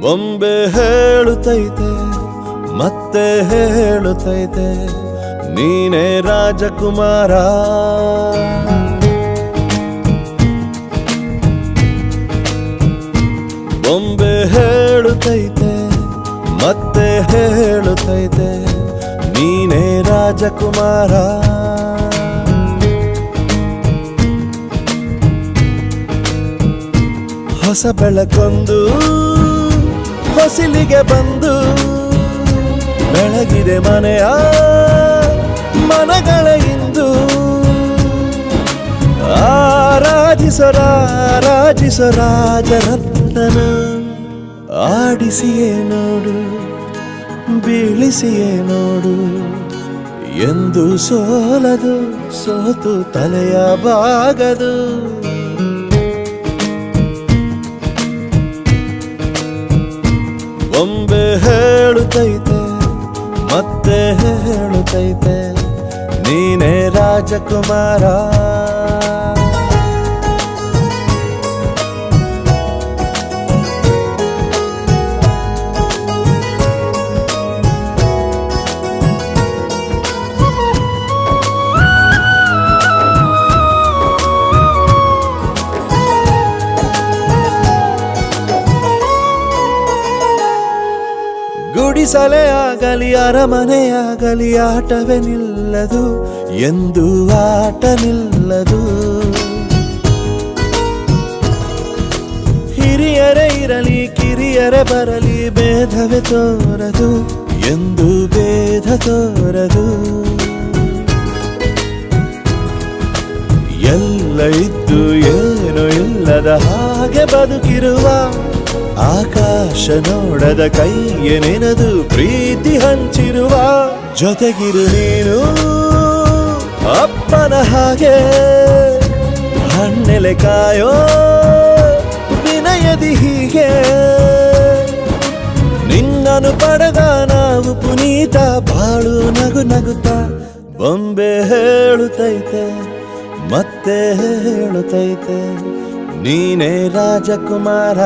ಬೊಂಬೆ ಹೇಳುತ್ತೈತೆ ಮತ್ತೆ ಹೇಳುತ್ತೈತೆ ನೀನೇ ರಾಜಕುಮಾರ. ಬೊಂಬೆ ಹೇಳುತ್ತೈತೆ ಮತ್ತೆ ಹೇಳುತ್ತೈತೆ ನೀನೇ ರಾಜಕುಮಾರ. ಹೊಸ ಬೆಳಕೊಂದು ಹೊಸಿಲಿಗೆ ಬಂದು ಬೆಳಗಿದೆ ಮನೆಯ ಮನಗಳ ಇಂದು. ಆರಾಧಿಸೋ ರಾಜರತ್ನನ ಆಡಿಸಿಯೇ ನೋಡು ಬೀಳಿಸಿಯೇ ನೋಡು ಎಂದು ಸೋಲದು ಸೋತು ತಲೆಯ ಬಾಗದು. ಬೊಂಬೆ ಹೇಳುತ್ತೈತೆ ಮತ್ತೆ ಹೇಳುತ್ತೈತೆ ನೀನೇ ರಾಜಕುಮಾರ. ಗುಡಿಸಲೇ ಆಗಲಿ ಅರಮನೆಯಾಗಲಿ ಆಟವೇ ನಿಲ್ಲದು ಎಂದು ಆಟ ನಿಲ್ಲದು. ಹಿರಿಯರೇ ಇರಲಿ ಕಿರಿಯರೇ ಬರಲಿ ಭೇದವೇ ತೋರದು ಎಂದು ಭೇದ ತೋರದು. ಎಲ್ಲ ಇದ್ದು ಏನು ಇಲ್ಲದ ಹಾಗೆ ಬದುಕಿರುವ ಆಕಾಶ ನೋಡದ ಕೈಯೇ ನೆನೆದು ಪ್ರೀತಿ ಹಂಚಿರುವ. ಜೊತೆಗಿರು ನೀನು ಅಪ್ಪನ ಹಾಗೆ ಹಣ್ಣೆಲೆ ಕಾಯೋ ವಿನಯದಿ ಹೀಗೆ. ನಿನ್ನನ್ನು ಪಡೆದ ನಾವು ಪುನೀತ ಬಾಳು ನಗು ನಗುತ್ತಾ. ಬೊಂಬೆ ಹೇಳುತ್ತೈತೆ ಮತ್ತೆ ಹೇಳುತ್ತೈತೆ ನೀನೇ ರಾಜಕುಮಾರ.